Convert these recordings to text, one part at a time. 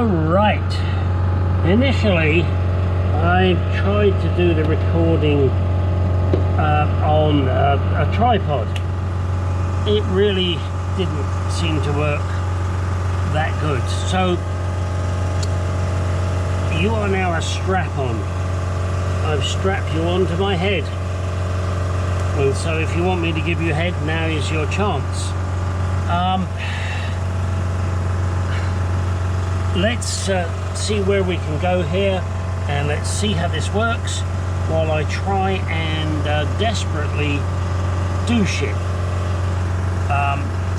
Alright, initially I tried to do the recording on a tripod. It really didn't seem to work that good. So you are now a strap-on. I've strapped you onto my head. And so if you want me to give you a head, now is your chance. Let's see where we can go here, and let's see how this works while I try and desperately do shit.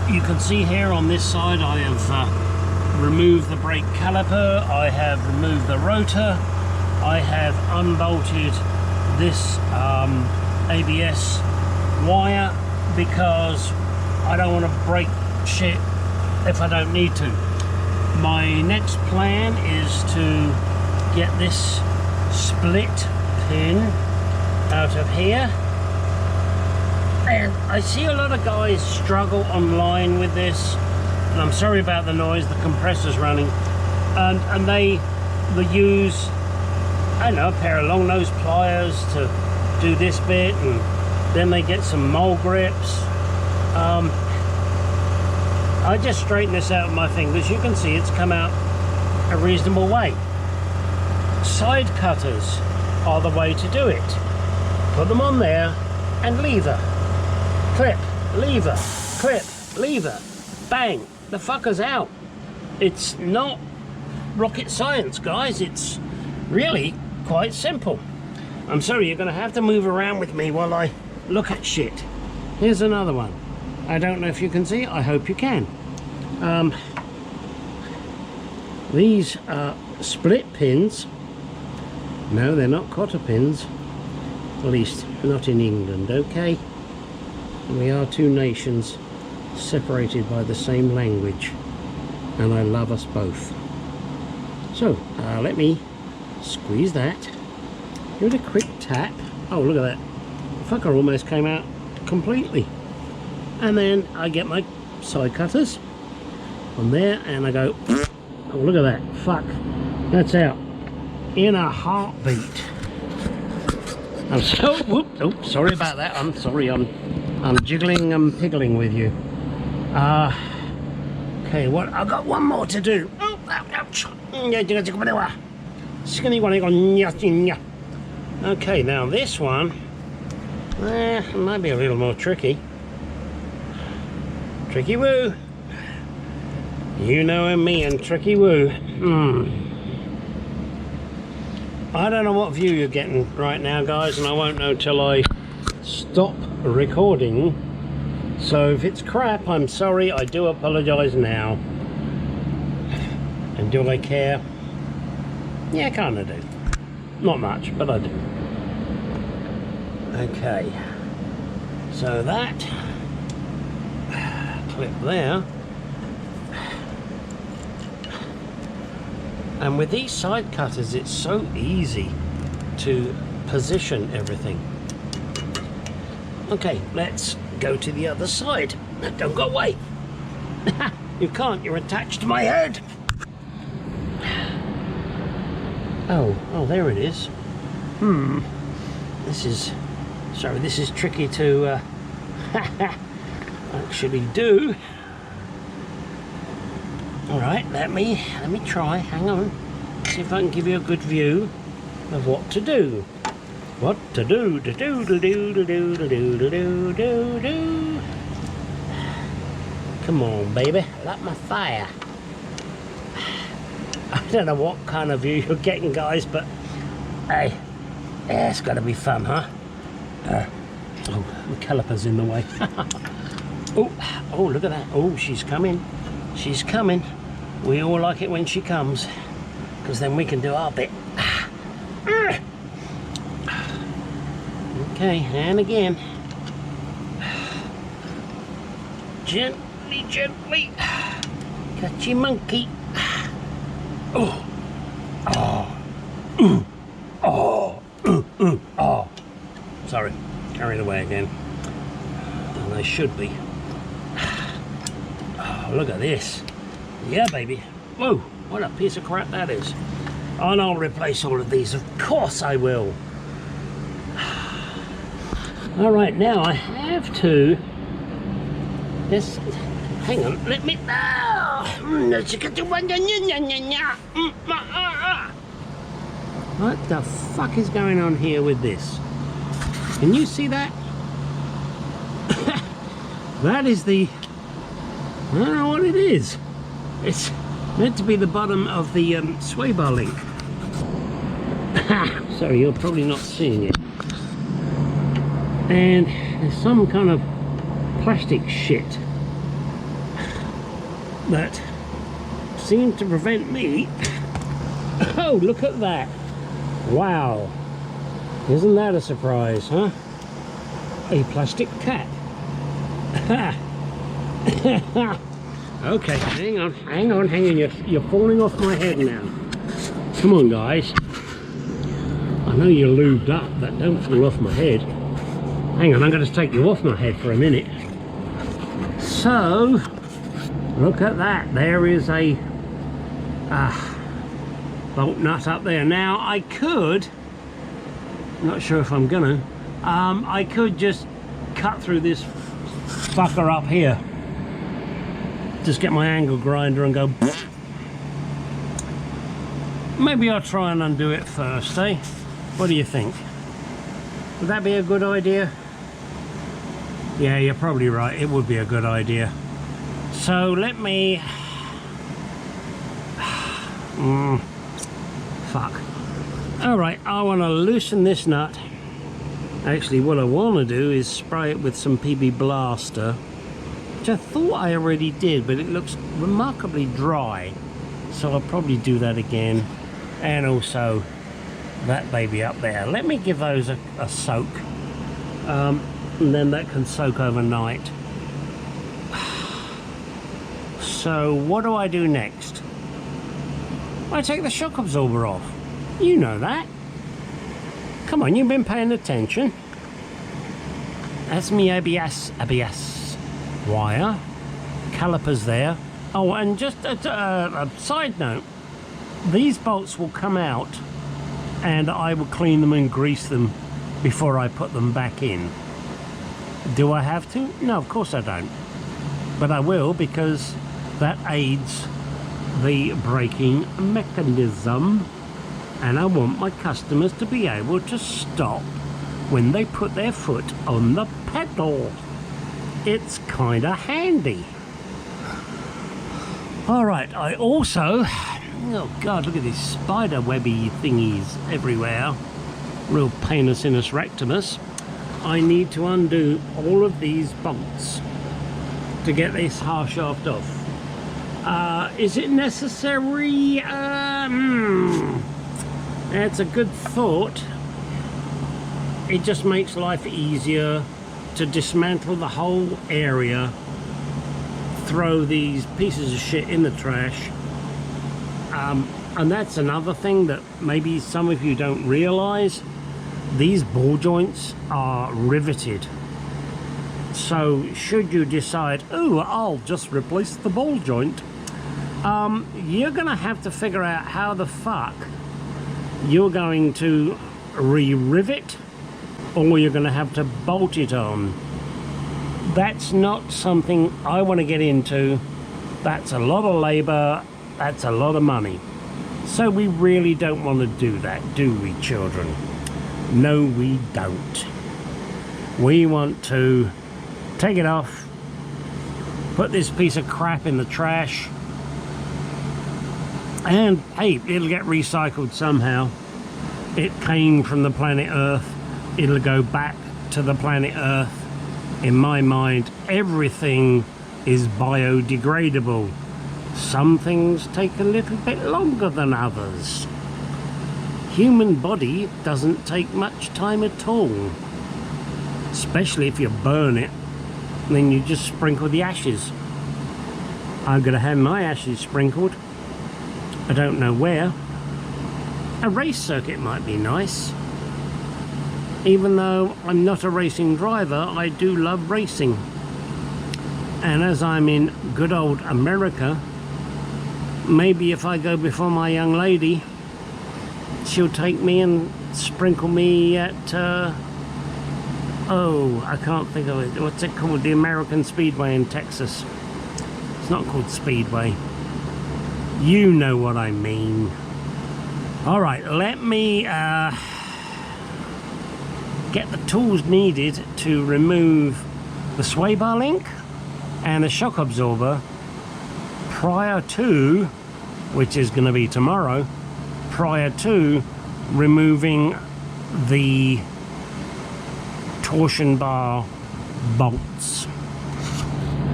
You can see here on this side I have removed the brake caliper, I have removed the rotor, I have unbolted this ABS wire because I don't want to break shit if I don't need to. My next plan is to get this split pin out of here, and I see a lot of guys struggle online with this, and I'm sorry about the noise, the compressor's running, and they use, I don't know, a pair of long nose pliers to do this bit, and then they get some mole grips. I just straighten this out with my fingers. You can see it's come out a reasonable way. Side cutters are the way to do it. Put them on there and lever, clip, lever, clip, lever, bang, the fucker's out. It's not rocket science, guys. It's really quite simple. I'm sorry, you're gonna have to move around with me while I look at shit. Here's another one. I don't know if you can see, I hope you can. These are split pins. No, they're not cotter pins, at least not in England, okay? We are two nations separated by the same language, and I love us both. So, let me squeeze that, give it a quick tap. Oh, look at that. The fucker almost came out completely. And then I get my side cutters on there and I go, oh, look at that, fuck, that's out in a heartbeat. I'm so, whoop, oh, sorry about that, I'm sorry, I'm jiggling and piggling with you. Okay, what, I've got one more to do. Oh, ouch. Okay, now this one, might be a little more tricky. Tricky woo. You know me and tricky woo. I don't know what view you're getting right now, guys, and I won't know till I stop recording. So if it's crap, I'm sorry. I do apologize now. And do I care? Yeah, kind of do. Not much, but I do. Okay. So that clip there, and with these side cutters it's so easy to position everything. Okay, let's go to the other side. Don't go away. You can't, you're attached to my head. Oh, there it is. This is tricky to actually do. All right, let me try. Hang on, see if I can give you a good view of what to do. What to do? To do to do to do to do to do do do. Come on, baby, light my fire. I don't know what kind of view you're getting, guys, but hey, yeah, it's got to be fun, huh? Oh, the caliper's in the way. Oh, look at that. Oh, she's coming. She's coming. We all like it when she comes, because then we can do our bit. Okay, and again. Gently, gently. Catchy monkey. Oh. Oh. Oh. Sorry, carried away again. And I should be. Oh, look at this. Yeah, baby. Whoa, what a piece of crap that is. And I'll replace all of these, of course I will. All right, now I have to just, hang on, let me, what the fuck is going on here with this? Can you see that? That is the, I don't know what it is. It's meant to be the bottom of the sway bar link. Sorry, you're probably not seeing it. And there's some kind of plastic shit that seemed to prevent me. Oh, look at that. Wow. Isn't that a surprise, huh? A plastic cap. Okay, hang on. You're falling off my head now. Come on, guys. I know you're lubed up, but don't fall off my head. Hang on, I'm going to take you off my head for a minute. So, look at that. There is a bolt nut up there. Now, I could, not sure if I'm gonna, I could just cut through this fucker up here. Just get my angle grinder and go. Maybe I'll try and undo it first, eh? What do you think? Would that be a good idea? Yeah, you're probably right. It would be a good idea. So let me... fuck. Alright, I want to loosen this nut. Actually, what I want to do is spray it with some PB Blaster, which I thought I already did, but it looks remarkably dry. So I'll probably do that again. And also that baby up there. Let me give those a soak. And then that can soak overnight. So what do I do next? I take the shock absorber off. You know that. Come on, you've been paying attention. That's me ABS wire. Calipers there. Oh, and just a side note. These bolts will come out and I will clean them and grease them before I put them back in. Do I have to? No, of course I don't. But I will, because that aids the braking mechanism, and I want my customers to be able to stop when they put their foot on the pedal. It's kind of handy. Alright, I also... Oh god, look at these spider webby thingies everywhere. Real painus inus rectimus. I need to undo all of these bolts to get this half shaft off. Is it necessary? That's a good thought. It just makes life easier to dismantle the whole area, throw these pieces of shit in the trash. And that's another thing that maybe some of you don't realize. These ball joints are riveted. So should you decide, oh, I'll just replace the ball joint, you're gonna have to figure out how the fuck you're going to re-rivet, or you're gonna have to bolt it on. That's not something I want to get into. That's a lot of labor. That's a lot of money. So we really don't want to do that, do we, children? No, we don't. We want to take it off, put this piece of crap in the trash, and hey, it'll get recycled somehow. It came from the planet Earth. It'll go back to the planet Earth. In my mind, everything is biodegradable. Some things take a little bit longer than others. Human body doesn't take much time at all. Especially if you burn it, then you just sprinkle the ashes. I'm gonna have my ashes sprinkled. I don't know where. A race circuit might be nice. Even though I'm not a racing driver, I do love racing. And as I'm in good old America, maybe if I go before my young lady, she'll take me and sprinkle me at oh, I can't think of it. What's it called? The American Speedway in Texas. It's not called Speedway. You know what I mean. Alright, let me get the tools needed to remove the sway bar link and the shock absorber prior to, which is going to be tomorrow, prior to removing the torsion bar bolts.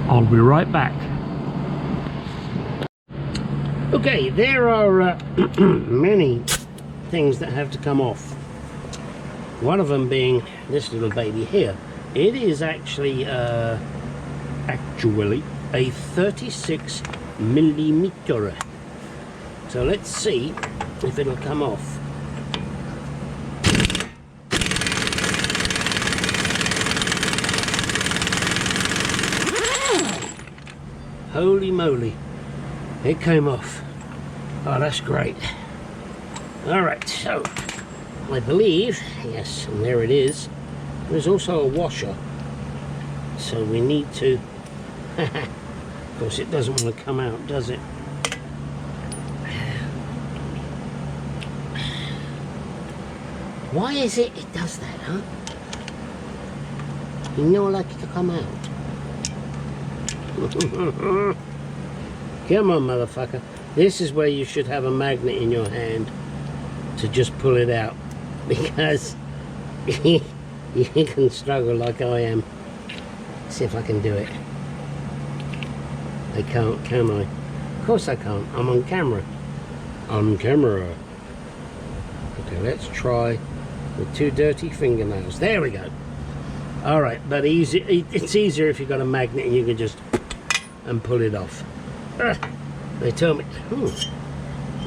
I'll be right back. Okay, there are many things that have to come off. One of them being this little baby here. It is actually a 36 millimeter. So let's see if it'll come off. Holy moly, it came off. Oh, that's great. Alright, so I believe, yes, and there it is. There's also a washer, so we need to of course it doesn't want to come out, does it? Why is it does that, huh? You know, I like it to come out. Come on, motherfucker. This is where you should have a magnet in your hand to just pull it out, because you can struggle like I am. Let's see if I can do it. I can't, can I? Of course I can't. I'm on camera. On camera. Okay, let's try with 2 dirty fingernails. There we go. Alright, but it's easier if you've got a magnet and you can just and pull it off. They tell me,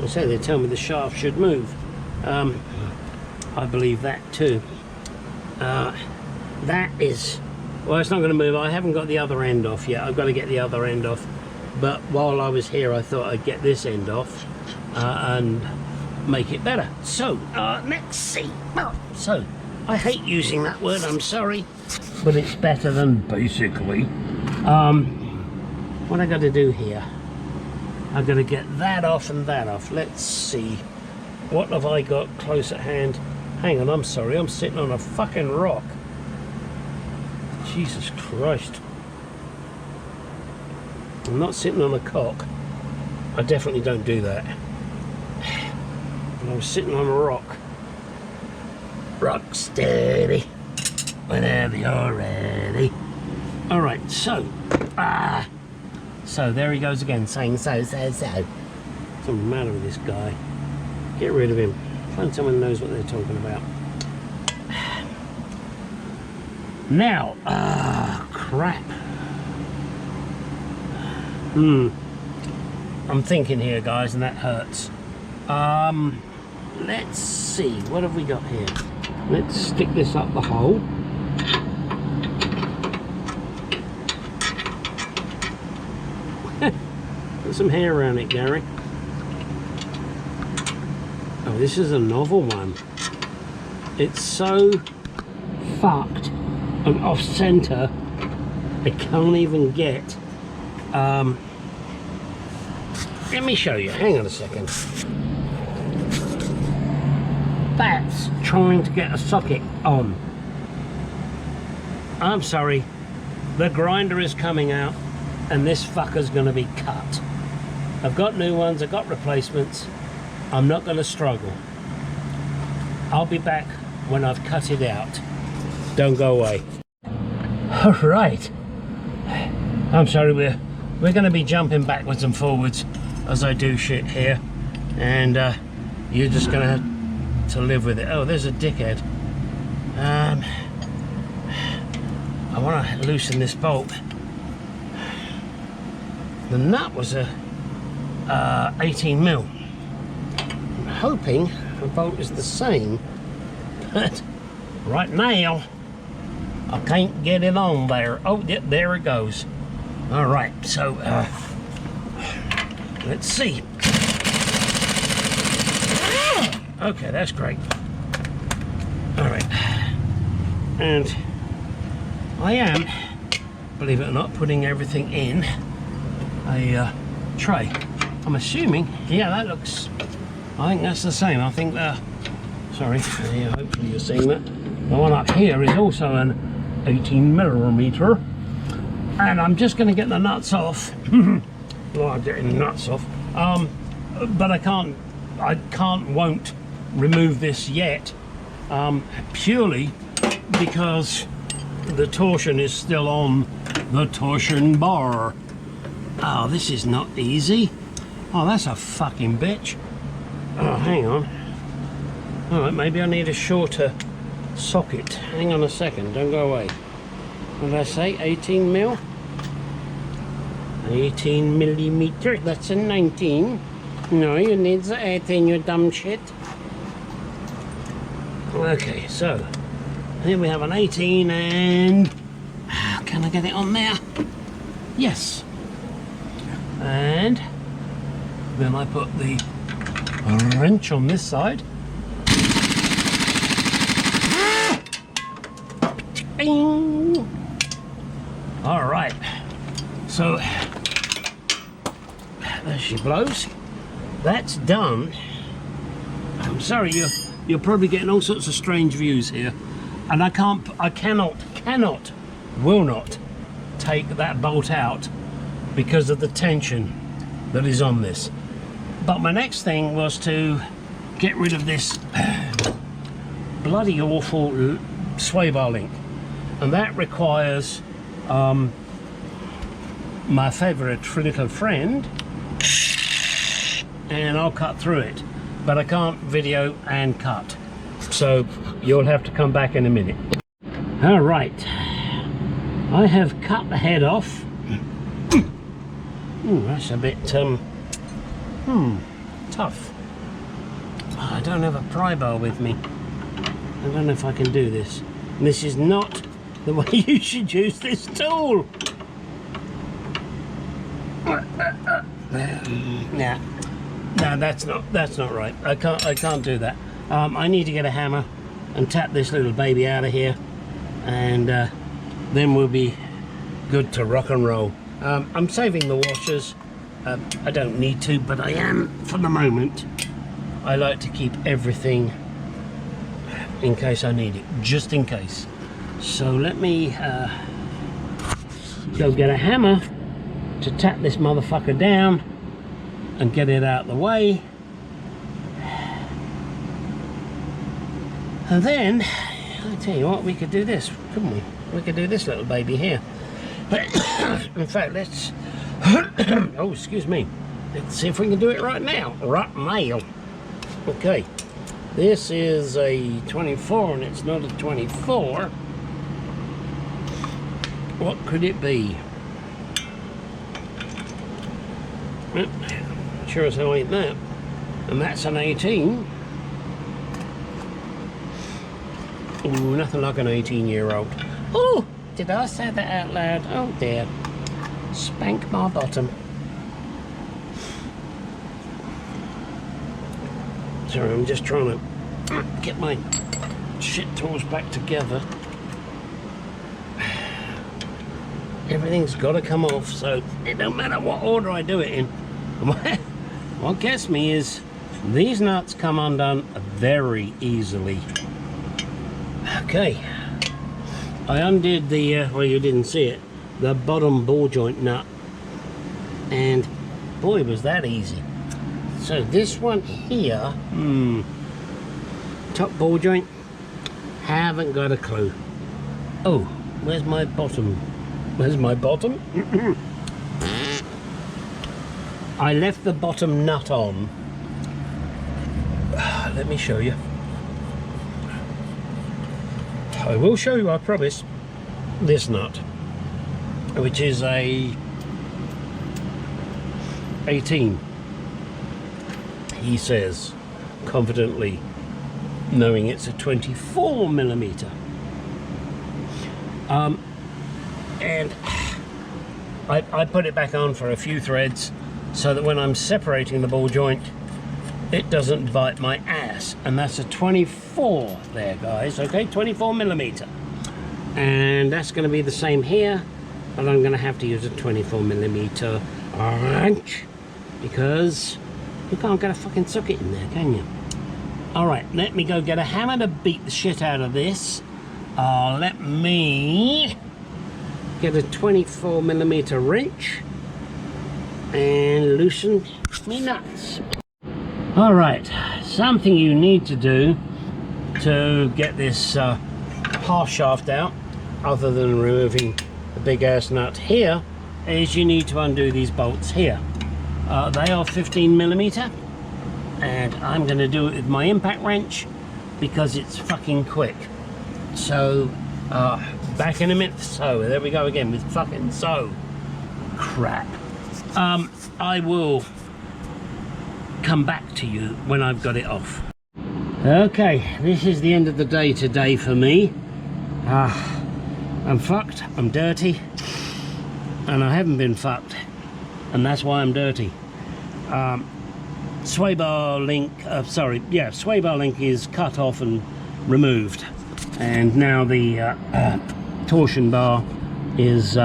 they tell me the shaft should move. I believe that too. That is, well, it's not going to move. I haven't got the other end off yet. I've got to get the other end off. But while I was here, I thought I'd get this end off and make it better. So, let's see. So, I hate using that word, I'm sorry, but it's better than basically. What I got to do here? I've got to get that off and that off. Let's see. What have I got close at hand? Hang on, I'm sorry, I'm sitting on a fucking rock. Jesus Christ. I'm not sitting on a cock. I definitely don't do that. I'm sitting on a rock. Rock steady. Whenever you're ready. Alright, so. So there he goes again, saying so. What's the matter with this guy? Get rid of him. Find someone who knows what they're talking about. Now, crap. I'm thinking here, guys, and that hurts. Let's see, what have we got here? Let's stick this up the hole. Put some hair around it, Gary. Oh, this is a novel one. It's so fucked and off center, I can't even get. Let me show you. Hang on a second. That's trying to get a socket on. I'm sorry. The grinder is coming out, and this fucker's going to be cut. I've got new ones. I've got replacements. I'm not going to struggle. I'll be back when I've cut it out. Don't go away. All right. I'm sorry, we're going to be jumping backwards and forwards as I do shit here, and you're just going to have to live with it. Oh, there's a dickhead. I want to loosen this bolt. The nut was a 18 mil. I'm hoping the bolt is the same, but right now I can't get it on there. Oh, yeah, there it goes. All right, so let's see. Okay, that's great. All right, and I am, believe it or not, putting everything in a tray. I'm assuming, yeah, that looks, I think that's the same. I think sorry, yeah, hopefully you're seeing that. The one up here is also an 18mm, and I'm just going to get the nuts off. Well, I'm getting the nuts off, but I won't remove this yet, purely because the torsion is still on the torsion bar. Oh, this is not easy. Oh, that's a fucking bitch. Oh, hang on. All right, maybe I need a shorter socket. Hang on a second, don't go away. What did I say, 18 mil? 18mm, that's a 19. No, you need the 18, you dumb shit. Okay, so here we have an 18, and can I get it on there? Yes. And then I put the wrench on this side. Bing! All right, so there she blows. That's done. I'm sorry, you're probably getting all sorts of strange views here, and I cannot, will not take that bolt out because of the tension that is on this. But my next thing was to get rid of this bloody awful sway bar link, and that requires my favorite little friend, and I'll cut through it, but I can't video and cut, so you'll have to come back in a minute. All right, I have cut the head off. Ooh, that's a bit tough. I don't have a pry bar with me. I don't know if I can do this. This is not the way you should use this tool. Nah, that's not right. I can't do that. I need to get a hammer and tap this little baby out of here, and then we'll be good to rock and roll. I'm saving the washers. I don't need to, but I am for the moment. I like to keep everything in case I need it, just in case. So let me go get a hammer to tap this motherfucker down and get it out of the way. And then, I tell you what, we could do this, couldn't we? We could do this little baby here. In fact, let's oh, excuse me, let's see if we can do it right now. Right now. Okay, this is a 24 and it's not a 24. What could it be? Sure as hell ain't that. And that's an 18. Ooh, nothing like an 18-year-old. Oh, did I say that out loud? Oh dear. Spank my bottom. Sorry, I'm just trying to get my shit tools back together. Everything's got to come off, so it don't matter what order I do it in. What gets me is these nuts come undone very easily. Okay, I undid the, well, you didn't see it, the bottom ball joint nut, and boy was that easy. So this one here, top ball joint, haven't got a clue. Oh, where's my bottom? Where's my bottom? I left the bottom nut on. Let me show you. I will show you, I promise. This nut, which is a 18. He says, confidently, knowing it's a 24mm. And I put it back on for a few threads so that when I'm separating the ball joint, it doesn't bite my ass. And that's a 24 there, guys, okay, 24 millimeter. And that's going to be the same here, but I'm going to have to use a 24 millimeter wrench because you can't get a fucking socket in there, can you? All right, let me go get a hammer to beat the shit out of this. Let me get a 24 millimeter wrench and loosen me nuts. All right, something you need to do to get this half shaft out, other than removing the big ass nut here, is you need to undo these bolts here. They are 15 millimeter, and I'm going to do it with my impact wrench because it's fucking quick. So back in a minute. So there we go again with fucking so crap. I will come back to you when I've got it off. Okay, this is the end of the day today for me. I'm fucked, I'm dirty, and I haven't been fucked, and that's why I'm dirty. Sway bar link, sway bar link is cut off and removed, and now the torsion bar is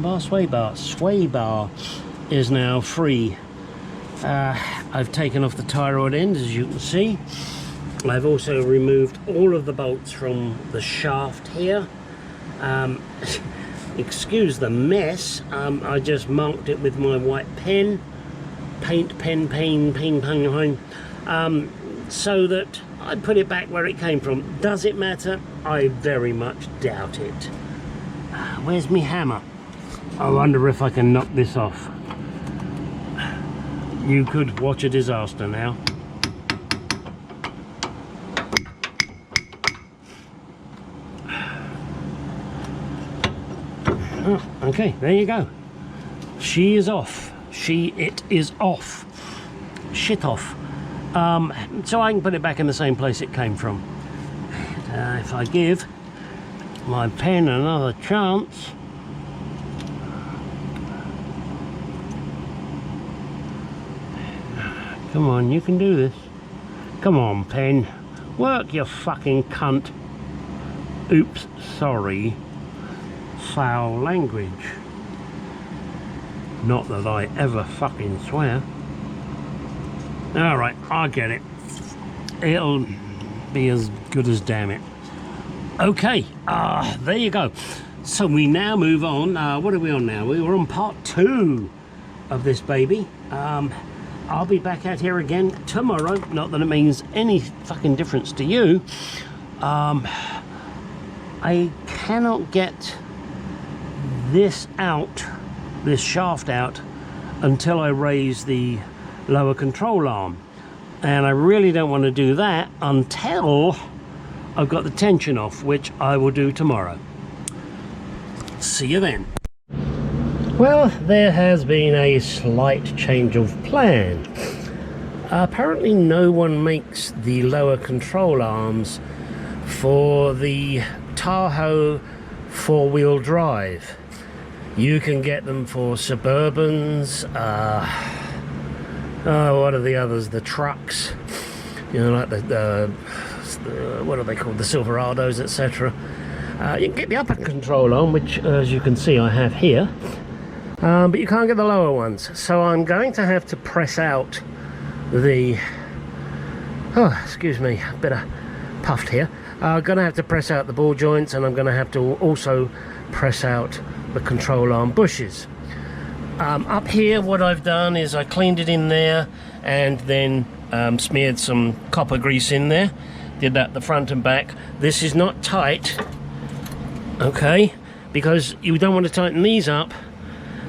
sway bar is now free. I've taken off the tie rod end, as you can see. I've also removed all of the bolts from the shaft here. Excuse the mess. I just marked it with my white pen, so that I put it back where it came from. Does it matter? I very much doubt it. Where's me hammer? I wonder if I can knock this off. You could watch a disaster now. Oh, okay, there you go. She is off. It is off. Shit off. So I can put it back in the same place it came from. And, if I give my pen another chance. Come on, you can do this. Come on, pen. Work, you fucking cunt. Oops, sorry. Foul language. Not that I ever fucking swear. Alright, I get it. It'll be as good as damn it. Okay, there you go. So we now move on. What are we on now? We were on part 2 of this baby. I'll be back out here again tomorrow. Not that it means any fucking difference to you. I cannot get this shaft out until I raise the lower control arm, and I really don't want to do that until I've got the tension off, which I will do tomorrow. See you then. Well, there has been a slight change of plan. Apparently no one makes the lower control arms for the Tahoe 4-wheel drive. You can get them for Suburbans, what are the others, the trucks, you know, like the what are they called, the Silverados, etc. You can get the upper control on, which as you can see I have here, but you can't get the lower ones. So I'm going to have to press out the, excuse me, a bit of puffed here. I'm going to have to press out the ball joints, and I'm going to have to also press out the control arm bushes. Up here what I've done is I cleaned it in there and then smeared some copper grease in there. Did that the front and back. This is not tight, okay, because you don't want to tighten these up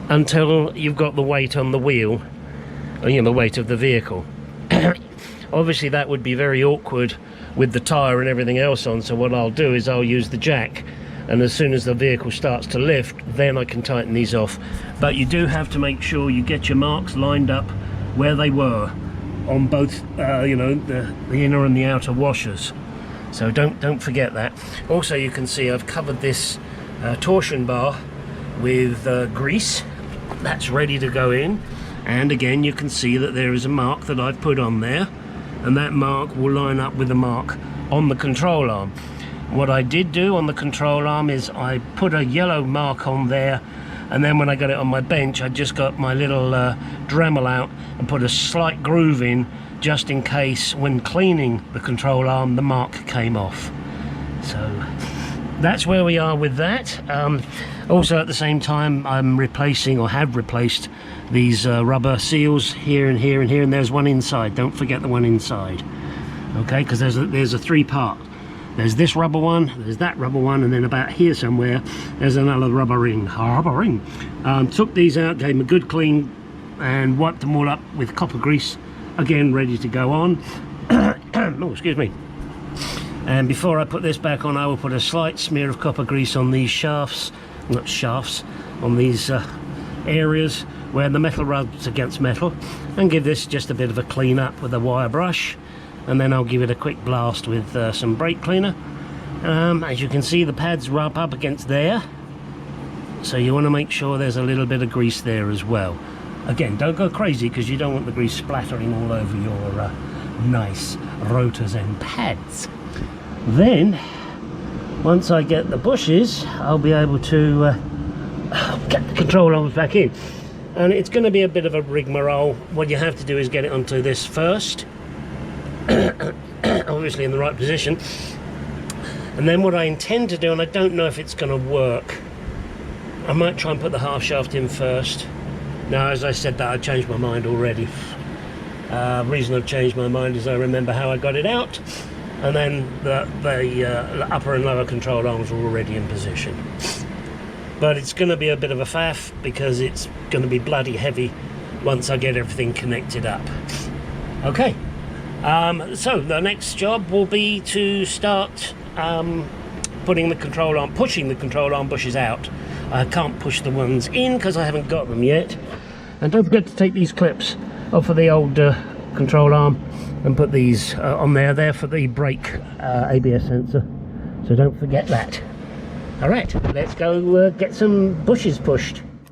until you've got the weight on the wheel, or, you know, the weight of the vehicle. Obviously that would be very awkward with the tyre and everything else on, so what I'll do is I'll use the jack, and as soon as the vehicle starts to lift, then I can tighten these off. But you do have to make sure you get your marks lined up where they were on both, you know, the inner and the outer washers. So don't forget that. Also, you can see I've covered this torsion bar with grease. That's ready to go in. And again, you can see that there is a mark that I've put on there, and that mark will line up with the mark on the control arm. What I did do on the control arm is I put a yellow mark on there, and then when I got it on my bench, I just got my little Dremel out and put a slight groove in, just in case when cleaning the control arm the mark came off. So that's where we are with that. Also at the same time, I'm replacing, or have replaced, these rubber seals here and here and here, and there's one inside. Don't forget the one inside, okay, because there's a three-part. There's this rubber one, there's that rubber one, and then about here somewhere there's another rubber ring. Took these out, gave them a good clean, and wiped them all up with copper grease, again ready to go on. Oh, excuse me. And before I put this back on, I will put a slight smear of copper grease on these shafts, not shafts, on these areas where the metal rubs against metal, and give this just a bit of a clean up with a wire brush. And then I'll give it a quick blast with some brake cleaner. As you can see, the pads rub up against there, so you want to make sure there's a little bit of grease there as well. Again, don't go crazy, because you don't want the grease splattering all over your nice rotors and pads. Then once I get the bushes, I'll be able to get the control arms back in, and it's going to be a bit of a rigmarole. What you have to do is get it onto this first, obviously in the right position, and then what I intend to do, and I don't know if it's going to work, I might try and put the half shaft in first. Now, as I said that, I changed my mind already. Reason I've changed my mind is I remember how I got it out, and then the upper and lower control arms were already in position. But it's going to be a bit of a faff, because it's going to be bloody heavy once I get everything connected up. Okay. So the next job will be to start pushing the control arm bushes out. I can't push the ones in because I haven't got them yet. And don't forget to take these clips off of the old control arm and put these on there. They're for the brake ABS sensor, so don't forget that. Alright, let's go get some bushes pushed.